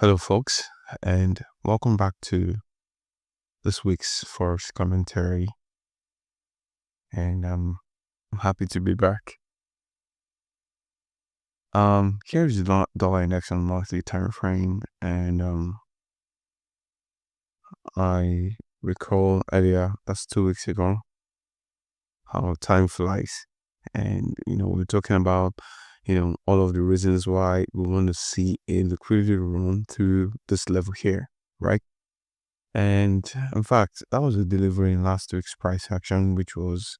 Hello, folks, and welcome back to this week's Forex commentary. And I'm happy to be back. Here's the dollar index on monthly time frame, and I recall earlier, that's 2 weeks ago, how time flies, and we're talking about all of the reasons why we want to see a liquidity run through this level here, right? And in fact, that was a delivery in last week's price action, which was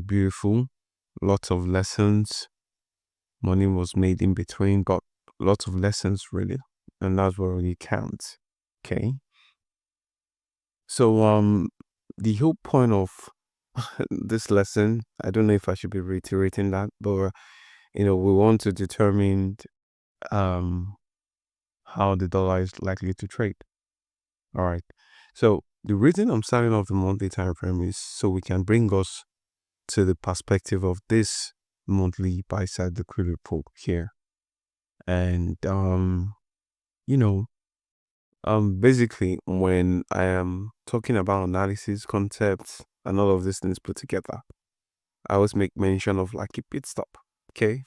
beautiful. Lots of lessons. Money was made in between, but lots of lessons really, and that's what really counts. Okay. So the whole point of this lesson, I don't know if I should be reiterating that, but we want to determine um how the dollar is likely to trade. All right. So the reason I'm starting off the monthly time frame is so we can bring us to the perspective of this monthly buy side liquidity pool here. And basically when I am talking about analysis concepts and all of these things put together, I always make mention of like a pit stop. Okay.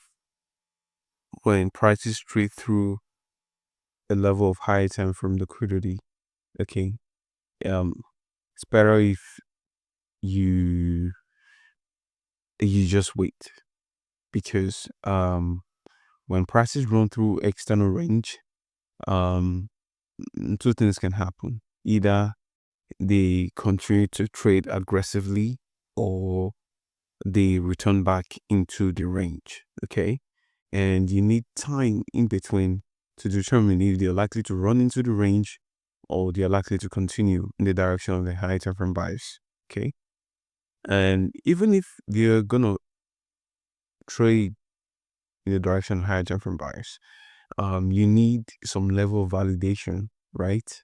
When prices trade through a level of high time from liquidity, okay. It's better if you just wait, because when prices run through external range, um two things can happen. Either they continue to trade aggressively, or they return back into the range. Okay. And you need time in between to determine if they're likely to run into the range or they're likely to continue in the direction of the high time frame bias. Okay. And even if they're gonna trade in the direction of higher time frame bias, you need some level of validation, right?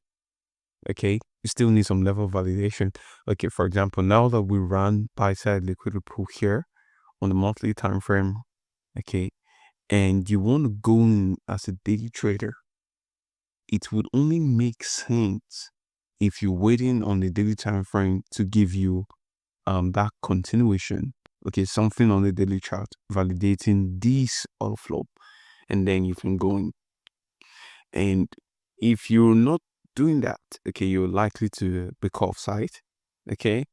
Okay, you still need some level of validation. Okay, for example, now that we run buy side liquidity pool here on the monthly time frame, okay, and you want to go in as a daily trader, it would only make sense if you're waiting on the daily time frame to give you that continuation. Okay, something on the daily chart validating this outflow, and then you can go in. And if you're not doing that, okay, you're likely to be caught offside. Okay.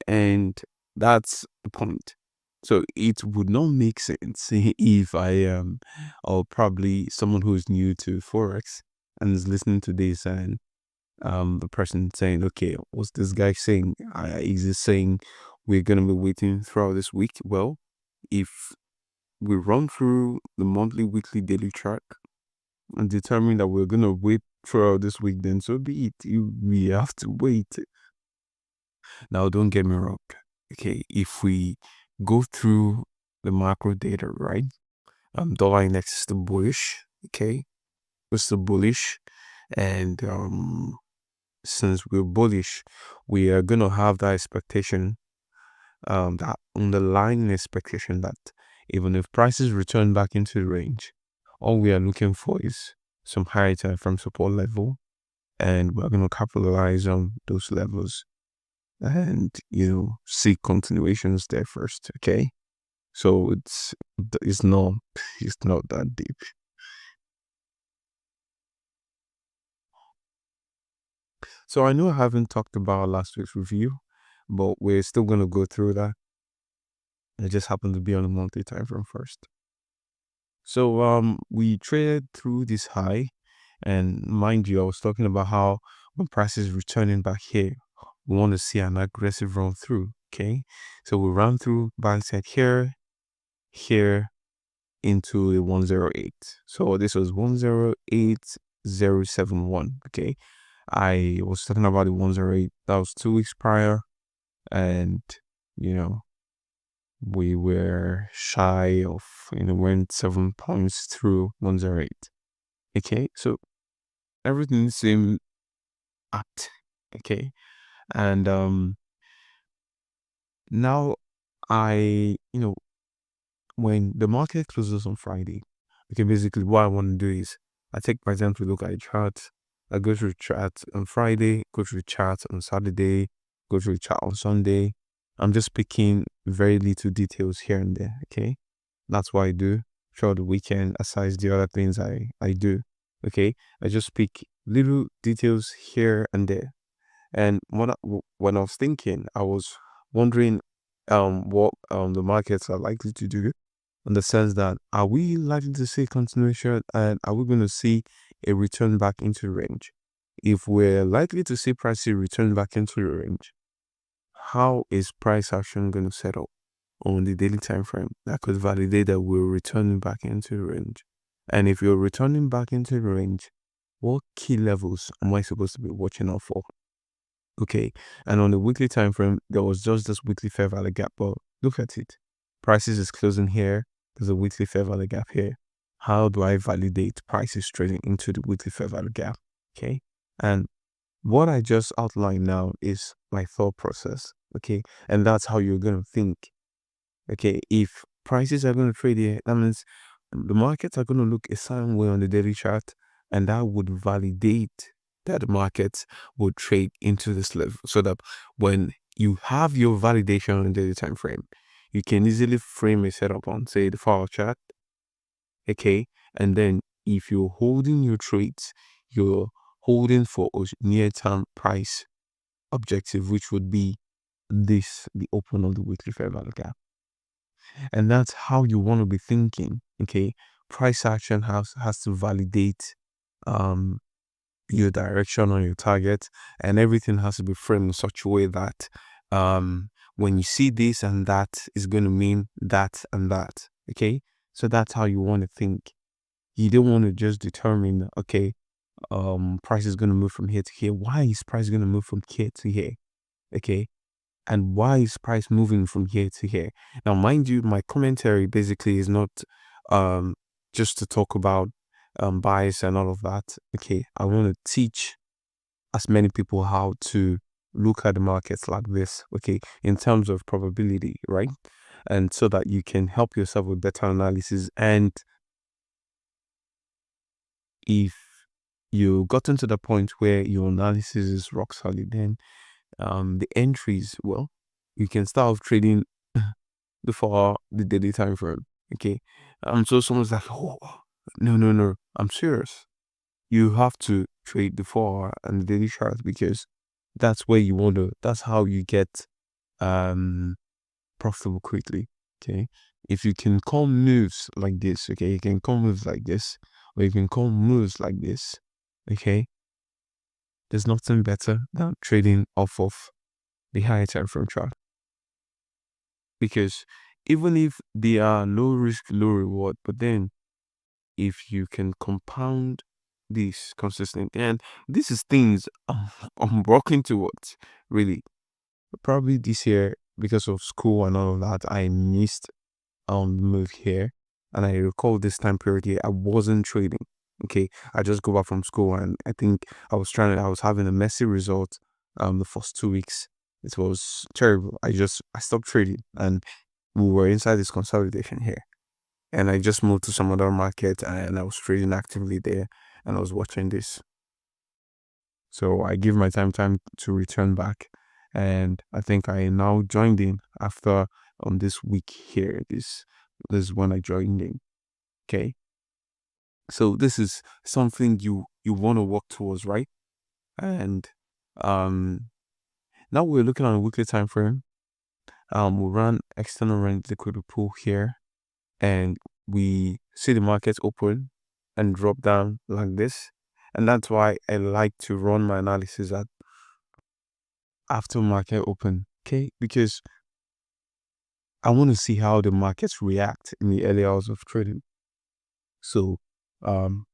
And that's the point. So it would not make sense if I am, or probably someone who is new to Forex and is listening to this, and the person saying, okay, what's this guy saying? Is he saying we're going to be waiting throughout this week? Well, if we run through the monthly, weekly, daily chart and determine that we're going to wait throughout this week, then so be it. We have to wait. Now, don't get me wrong. Okay, if we go through the macro data, right? Dollar index is still bullish. Okay, we're still bullish, and since we're bullish, we are gonna have that expectation, that underlying expectation that even if prices return back into the range, all we are looking for is some higher time from support level, and we're gonna capitalize on those levels and see continuations there first. Okay, so it's not it's not that deep. So I know I haven't talked about last week's review, but we're still gonna go through that. It just happened to be on a monthly time frame first. So we traded through this high, and mind you, I was talking about how when prices returning back here, we want to see an aggressive run through. Okay, so we ran through buy side here, here, into a 108. So this was 108071. Okay, I was talking about the 108. That was 2 weeks prior, and you know we were shy of went 7 points through 108. Okay, so everything seemed apt. Okay, and now I when the market closes on Friday, okay, basically what I want to do is I take my time to look at the chart. I go through the chart on Friday, go through the chart on Saturday, go through the chart on Sunday. I'm just picking very little details here and there. Okay. That's what I do throughout the weekend, aside the other things I do. Okay. I just pick little details here and there. And when I was thinking, I was wondering what the markets are likely to do, in the sense that, are we likely to see continuation, and are we going to see a return back into the range? If we're likely to see prices return back into the range, how is price action going to settle on the daily time frame that could validate that we're returning back into the range? And if you're returning back into the range, what key levels am I supposed to be watching out for? Okay. And on the weekly time frame, there was just this weekly fair value gap. But look at it. Prices is closing here. There's a weekly fair value gap here. How do I validate prices trading into the weekly fair value gap? Okay. And what I just outlined now is my thought process. Okay. And that's how you're going to think. Okay. If prices are going to trade here, that means the markets are going to look a certain way on the daily chart, and that would validate that the markets will trade into this level, so that when you have your validation on the daily time frame, you can easily frame a setup on, say, the 4-hour chart. Okay. And then if you're holding your trades, you're holding for a near-term price objective, which would be the open of the weekly fair value gap. And that's how you want to be thinking. Okay. Price action has to validate um your direction on your target, and everything has to be framed in such a way that when you see this and that, is going to mean that and that. Okay. So that's how you want to think. You don't want to just determine, okay, price is going to move from here to here. Why is price going to move from here to here? Okay. And why is price moving from here to here? Now, mind you, my commentary basically is not um just to talk about bias and all of that. Okay. I want to teach as many people how to look at the markets like this, okay, in terms of probability, right? And so that you can help yourself with better analysis. And if you gotten to the point where your analysis is rock solid, then the entries, well, you can start off trading before the daily time frame. Okay. So someone's like, oh, no, I'm serious. You have to trade the 4-hour and the daily chart, because that's where you want to, that's how you get profitable quickly. Okay. If you can call moves like this, okay, you can call moves like this, or you can call moves like this, okay, there's nothing better than trading off of the higher time frame chart. Because even if they are low risk, low reward, but then if you can compound this consistently, and this is things I'm working towards, really. Probably this year, because of school and all of that, I missed move here. And I recall this time period here, I wasn't trading. Okay. I just go back from school, and I think I was having a messy result the first 2 weeks. It was terrible. I stopped trading, and we were inside this consolidation here. And I just moved to some other market, and I was trading actively there, and I was watching this. So I give my time to return back. And I think I now joined in after this week here. This is when I joined in. Okay. So this is something you want to work towards, right? And um now we're looking at a weekly time frame. We run external rent liquidity pool here, and we see the market open and drop down like this. And that's why I like to run my analysis at after market open. Okay, because I want to see how the markets react in the early hours of trading. So um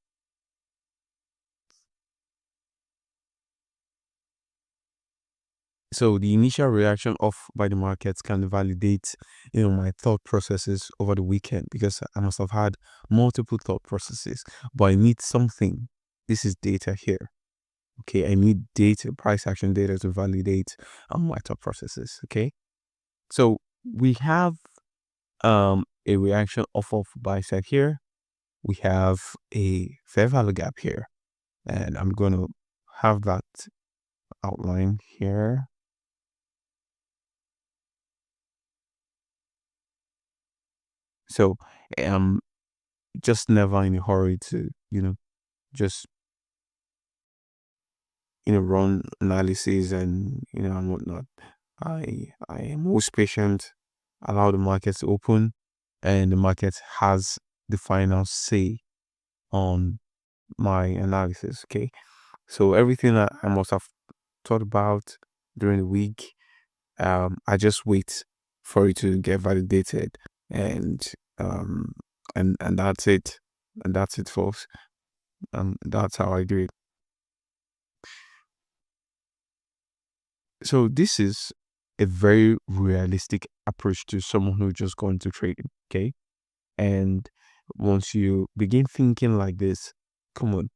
so the initial reaction of by the markets can validate, my thought processes over the weekend, because I must have had multiple thought processes, but I need something. This is data here. Okay, I need data, price action data, to validate my thought processes. Okay, so we have a reaction off of buy side here. we have a fair value gap here, and I'm going to have that outline here. So um just never in a hurry to, just, run analysis and, and whatnot. I am most patient, allow the market to open, and the market has the final say on my analysis. Okay. So everything that I must have thought about during the week, I just wait for it to get validated, and um and that's it. And that's it, folks. That's how I do it. So this is a very realistic approach to someone who just gone to trading. Okay. And once you begin thinking like this, come on,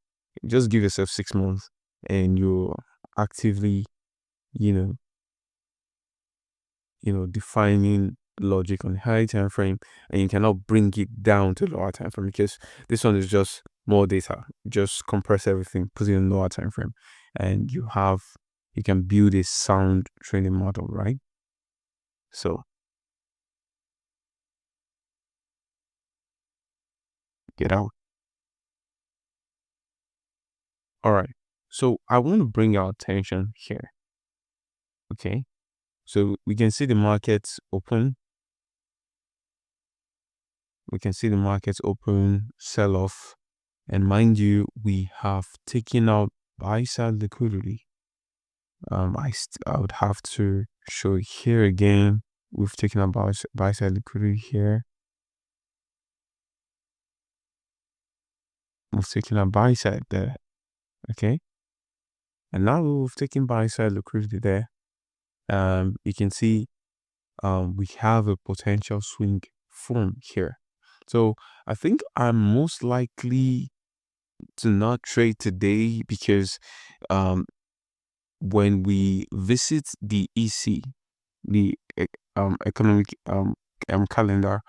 just give yourself 6 months and you're actively, you know, defining logic on high time frame, and you cannot bring it down to lower time frame because this one is just more data. Just compress everything, put it in lower time frame, and you can build a sound training model, right? So get out. All right. So I want to bring our attention here. Okay. So we can see the markets open. We can see the markets open, sell off. And mind you, we have taken out buy side liquidity. I would have to show it here again. We've taken out buy side liquidity here. We've taken out buy side there. Okay. And now we've taken buy side liquidity there. You can see we have a potential swing form here. So I think I'm most likely to not trade today because when we visit the EC, the economic calendar,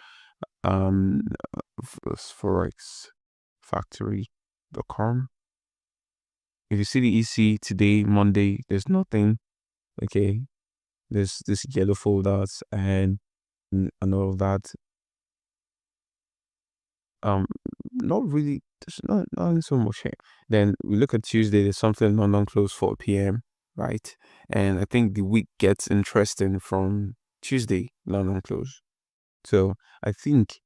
um forex factory.com, if you see the EC today, Monday, there's nothing. Okay, there's this yellow folders and all of that. um Not really, there's not so much here. Then we look at Tuesday, there's something London close 4 p.m, right? And I think the week gets interesting from Tuesday London close. So I think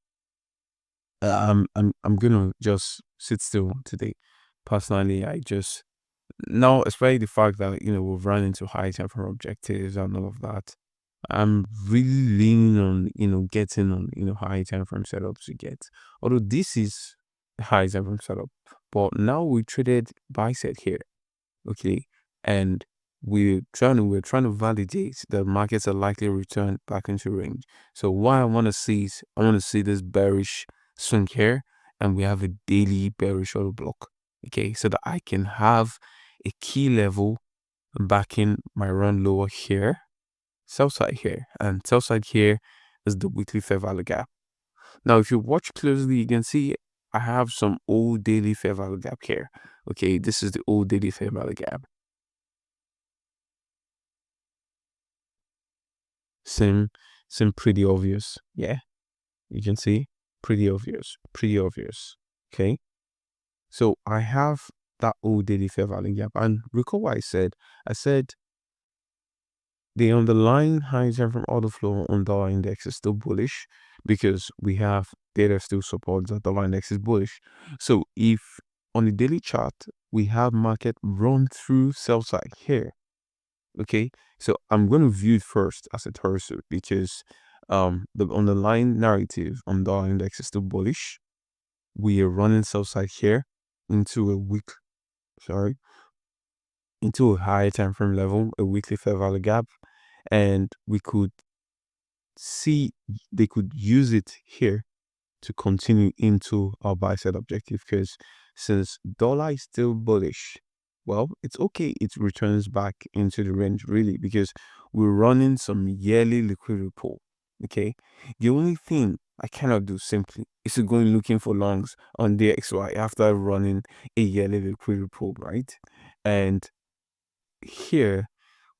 I'm gonna just sit still today. Personally, I just, now, especially the fact that we've run into high time for objectives and all of that, I'm really leaning on getting on high time frame setups to get. Although this is high time frame setup, but now we traded buy set here, okay, and we're trying to validate that markets are likely to return back into range. So what I want to see is I want to see this bearish swing here, and we have a daily bearish order block, okay, so that I can have a key level backing my run lower here, sell side here, and sell side here is the weekly fair value gap. Now, if you watch closely, you can see I have some old daily fair value gap here. Okay, this is the old daily fair value gap. Seem seem pretty obvious. Yeah, you can see pretty obvious, pretty obvious. Okay, so I have that old daily fair value gap, and recall what I said. I said the underlying high time from order flow on dollar index is still bullish because we have data still supports that dollar index is bullish. So if on the daily chart we have market run through sell side here, okay, so I'm going to view it first as a torso because the underlying narrative on dollar index is still bullish. We are running sell side here into a week, sorry, into a high time frame level, a weekly fair value gap, and we could see they could use it here to continue into our buy side objective, because since dollar is still bullish, well, it's okay, it returns back into the range really because we're running some yearly liquidity pool. Okay, the only thing I cannot do simply is to go looking for longs on DXY after running a yearly liquidity probe, right? And here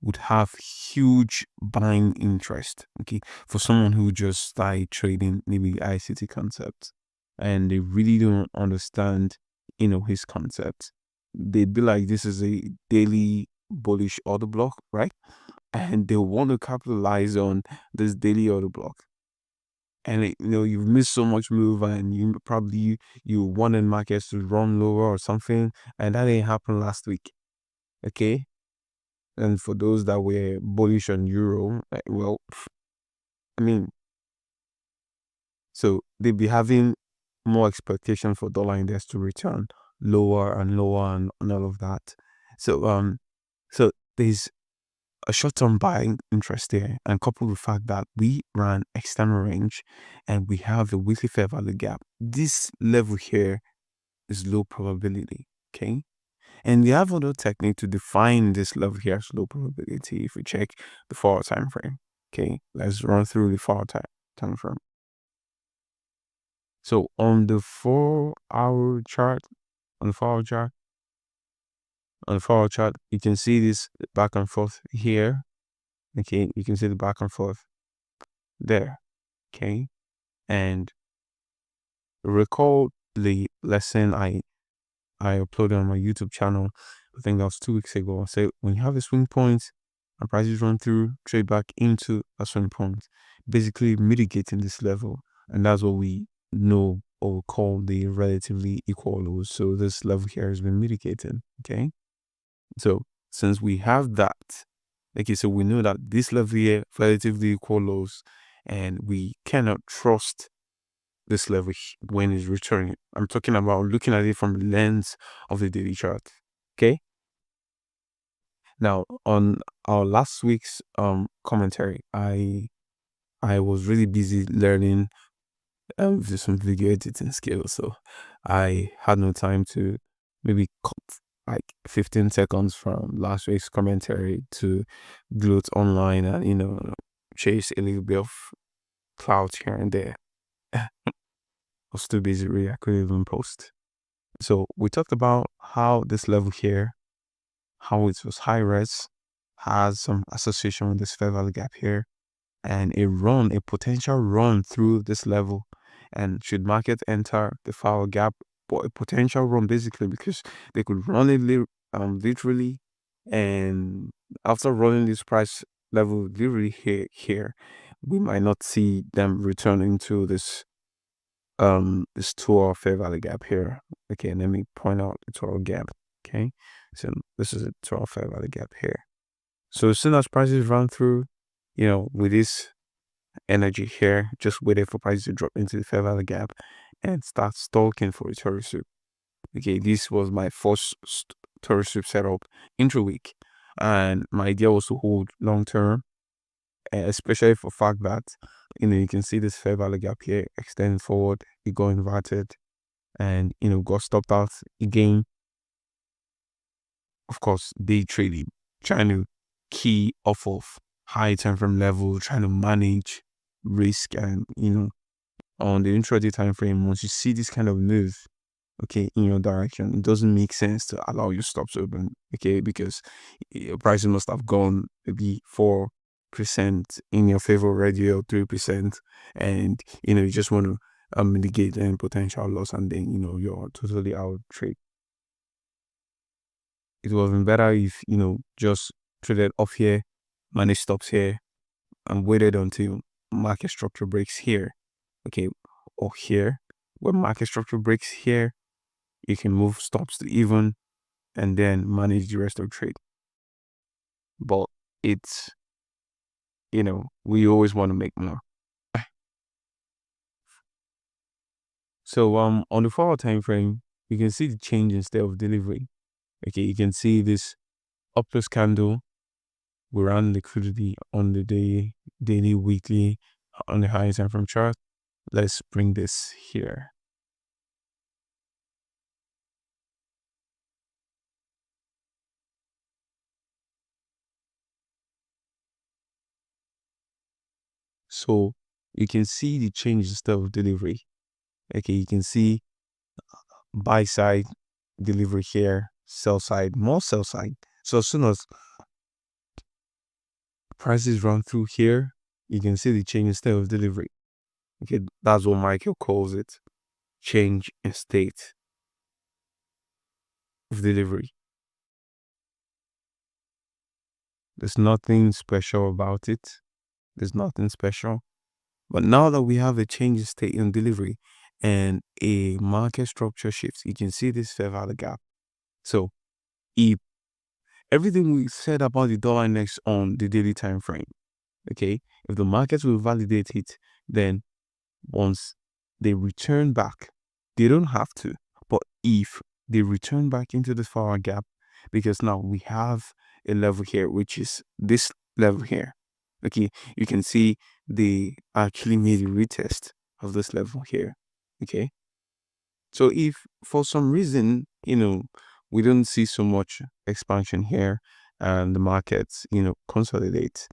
would have huge buying interest, okay, for someone who just started trading maybe ICT concepts and they really don't understand, his concepts. They'd be like, this is a daily bullish order block, right? And they want to capitalize on this daily order block. And you've missed so much move, and you wanted markets to run lower or something, and that didn't happen last week, okay? And for those that were bullish on euro, well, I mean, so they'd be having more expectation for dollar index to return lower and lower and all of that. So there's a short-term buying interest there, and coupled with the fact that we ran external range and we have a weekly fair value gap. This level here is low probability, okay? And we have another technique to define this level here as low probability. If we check the 4-hour time frame, okay, let's run through the 4-hour time frame. So on the 4-hour chart, on the 4-hour chart, you can see this back and forth here. Okay, you can see the back and forth there. Okay, and recall the lesson I uploaded on my YouTube channel. I think that was 2 weeks ago. I said when you have a swing point and prices run through, trade back into a swing point, basically mitigating this level, and that's what we know or call the relatively equal lows. So this level here has been mitigated. Okay, so since we have that, okay, so we know that this level here relatively equal lows, and we cannot trust this level when it's returning. I'm talking about looking at it from the lens of the daily chart. Okay. Now on our last week's commentary, I was really busy learning some video editing skills, so I had no time to maybe cut like 15 seconds from last week's commentary to gloat online and chase a little bit of clouds here and there. I was too busy really, I couldn't even post. So we talked about how this level here, how it was high res, has some association with this fair value gap here, and a potential run through this level. And should market enter the fair gap, but a potential run basically because they could run it literally, and after running this price level literally here, we might not see them return into this 2-hour fair value gap here. Okay, let me point out the 2-hour gap. Okay, so this is a 2-hour fair value gap here. So as soon as prices run through, with this energy here, just waiting for prices to drop into the fair value gap and start stalking for a Tory soup. Okay, this was my first Tory soup setup intra-week, and my idea was to hold long term, especially for fact that you can see this fair value gap here extending forward, it got inverted, and got stopped out again. Of course, day trading, trying to key off of high time frame level, trying to manage risk, and on the intraday time frame, once you see this kind of move, okay, in your direction, it doesn't make sense to allow your stops open, okay, because your prices must have gone maybe 4% in your favor already, or 3%, and you just want to mitigate any potential loss, and then you're totally out trade. It would have been better if just traded off here, managed stops here, and waited until market structure breaks here, okay, or here. When market structure breaks here, you can move stops to even and then manage the rest of the trade. But it's we always want to make more. So on the 4-hour time frame, you can see the change in state of delivery. Okay, you can see this upwards candle. We ran liquidity on the daily, weekly, on the high time frame chart. Let's bring this here. So you can see the change in style of delivery. Okay, you can see buy side delivery here, sell side, more sell side. So as soon as prices run through here, you can see the change in state of delivery. Okay, that's what Michael calls it, change in state of delivery. There's nothing special about it. There's nothing special. But now that we have a change in state in delivery and a market structure shifts, you can see this fair value gap. So if everything we said about the dollar index on the daily time frame, okay, if the markets will validate it, then once they return back, they don't have to, but if they return back into the forward gap, because now we have a level here, which is this level here. Okay, you can see they actually made a retest of this level here. Okay, so if for some reason, we don't see so much expansion here and the markets, consolidate,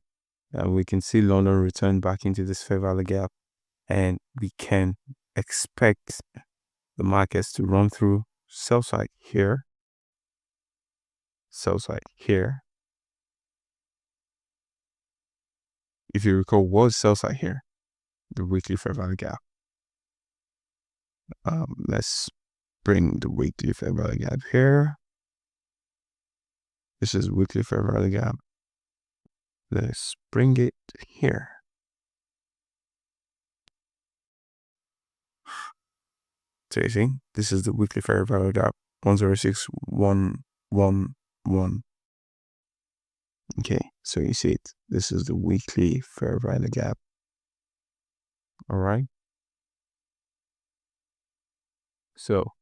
we can see London return back into this fair value gap, and we can expect the markets to run through sell side here, sell side here. If you recall, was sell side here, the weekly fair value gap. Let's bring the weekly fair value gap here. This is weekly fair value gap. Let's bring it here. So you see, this is the weekly fair value gap, 106,111. Okay, so you see it. This is the weekly fair value gap. All right. So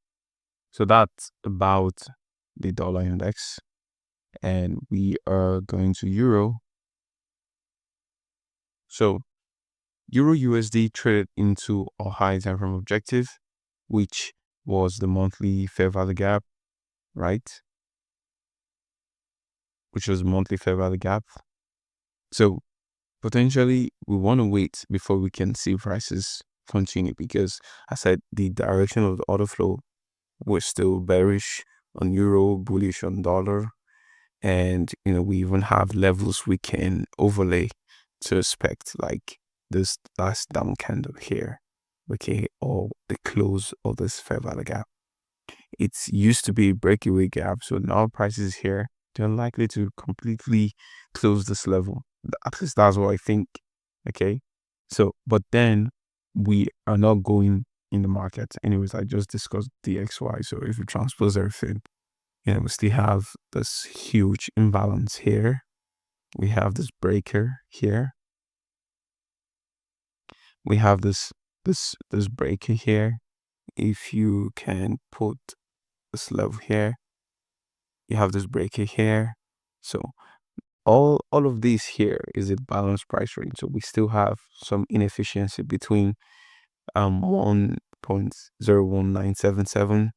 that's about the dollar index, and we are going to euro. So euro USD traded into a high time frame objective, which was the monthly fair value gap, right? Which was monthly fair value gap. So potentially we want to wait before we can see prices continue, because I said the direction of the order flow was still bearish on euro, bullish on dollar. And, we even have levels we can overlay to expect, like this last down candle here, okay, or the close of this fair value gap. It's used to be a breakaway gap, so now prices here, they're likely to completely close this level. At least that's what I think, okay? So, but then we are not going in the market. Anyways, I just discussed DXY, so if you transpose everything, we still have this huge imbalance here. We have this breaker here. We have this breaker here. If you can put this level here, you have this breaker here. So all of this here is a balanced price range. So we still have some inefficiency between 1.01977.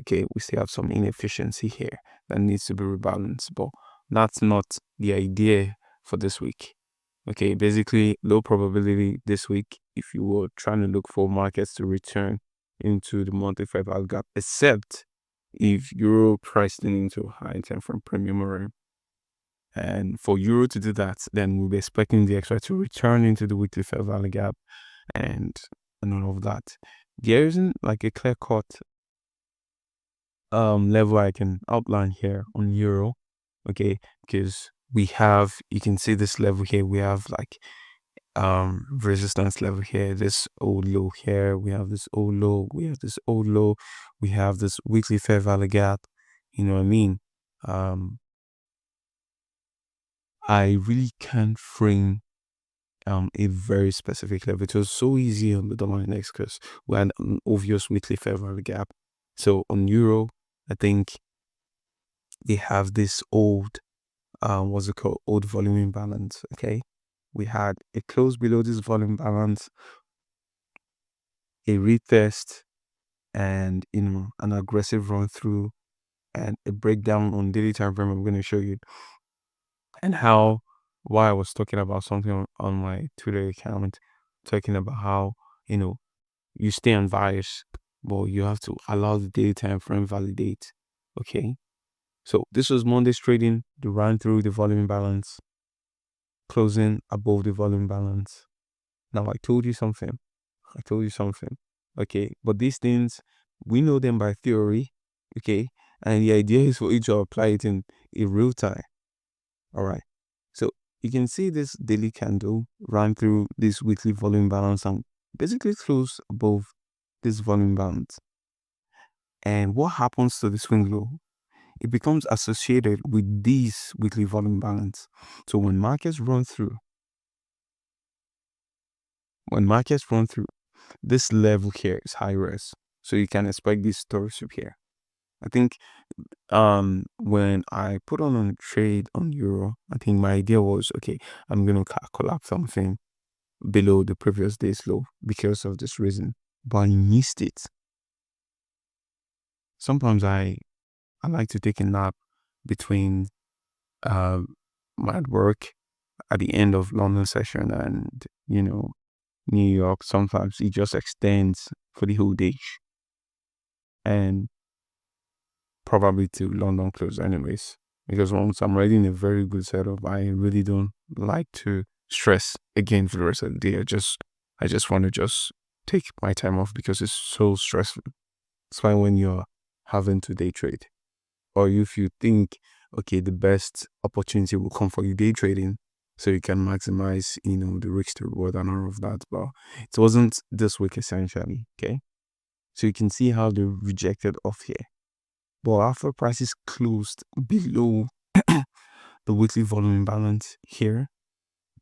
Okay, we still have some inefficiency here that needs to be rebalanced, but that's not the idea for this week. Okay, basically low probability this week if you were trying to look for markets to return into the monthly fair value gap, except if euro priced into a high time frame premium array. And for euro to do that, then we'll be expecting the XY to return into the weekly fair value gap and all of that. There isn't like a clear cut level I can outline here on euro, okay, because we have, you can see this level here, we have like resistance level here, this old low here, we have this old low, we have this old low, we have this weekly fair value gap, you know what I mean? I really can't frame a very specific level. It was so easy on the dollar index because we had an obvious weekly fair value gap. So on euro, I think they have this old what's it called, old volume imbalance. Okay, we had a close below this volume balance, a retest, and an aggressive run through, and a breakdown on daily time frame. I'm going to show you, and why I was talking about something on my Twitter account. talking about how, you stay on bias, but you have to allow the daily time frame validate. Okay. So this was Monday's trading. The run through the volume balance, closing above the volume balance. Now I told you something. I told you something. Okay. But these things, we know them by theory. Okay. And the idea is for you to apply it in real time. All right. So you can see this daily candle run through this weekly volume balance and basically close above this volume balance. And what happens to the swing low? It becomes associated with this weekly volume balance. So when markets run through, this level here is high risk. So you can expect this to here. I think when I put on a trade on euro, I think my idea was, okay, I'm gonna collapse something below the previous day's low because of this reason, but I missed it. Sometimes I like to take a nap between my work at the end of London session and New York. Sometimes it just extends for the whole day and probably to London close anyways. Because once I'm already in a very good setup, I really don't like to stress again for the rest of the day. I just want to just take my time off because it's so stressful. It's why when you're having to day trade, or if you think, okay, the best opportunity will come for you day trading, so you can maximize, the risk to reward and all of that. But it wasn't this week essentially, okay? So you can see how they rejected off here. But after prices closed below the weekly volume imbalance here,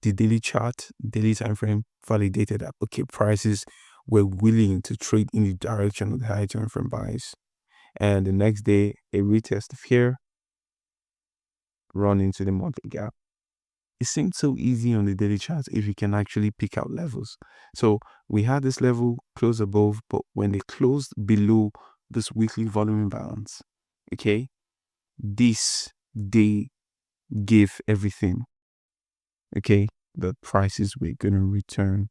the daily chart, daily time frame validated that, okay, prices were willing to trade in the direction of the high time frame buys. And the next day, a retest of here, run into the monthly gap. It seemed so easy on the daily chart if you can actually pick out levels. So we had this level close above, but when they closed below this weekly volume imbalance, okay, this they gave everything, okay, the prices were going to return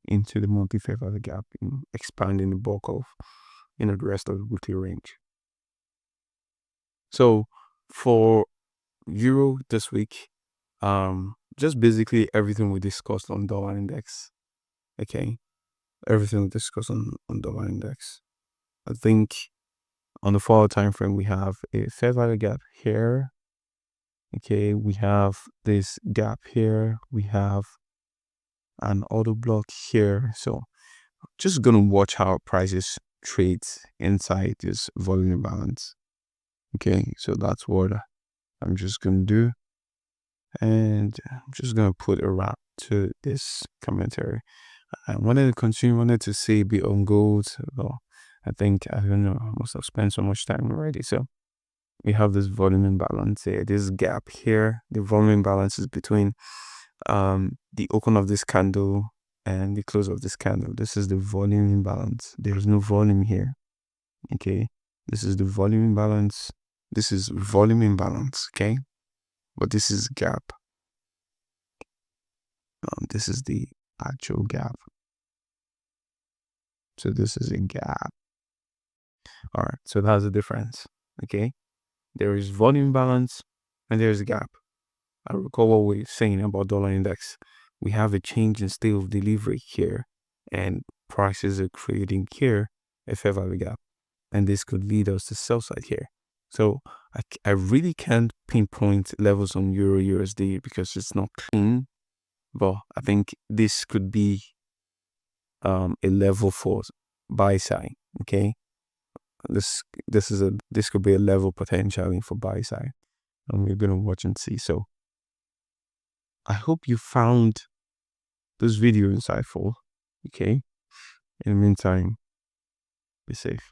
into the monthly fair value gap, expanding the bulk of the rest of the weekly range. So for euro this week, just basically everything we discussed on dollar index. Okay, everything we discussed on dollar index. I think on the 4-hour time frame we have a fair value gap here. Okay, we have this gap here. We have an auto block here. So just gonna watch how prices trade inside this volume imbalance. Okay, so that's what I'm just gonna do, and I'm just gonna put a wrap to this commentary. I wanted to say a bit on gold, though I think, I don't know, I must have spent so much time already. So we have this volume imbalance here, this gap here. The volume imbalance is between the open of this candle and the close of this candle. This is the volume imbalance. There's no volume here. Okay, this is the volume imbalance. This is volume imbalance. Okay, but this is gap. This is the actual gap. So this is a gap. All right, so that's the difference. Okay, there is volume balance and there's a gap. I recall what we we're saying about dollar index. We have a change in state of delivery here, and prices are creating here a fair value gap, and this could lead us to sell side here. So I really can't pinpoint levels on Euro USD because it's not clean, but I think this could be a level for buy side. Okay, this could be a level potentially for buy side, and we're gonna watch and see. So I hope you found this video insightful. Okay, in the meantime, be safe.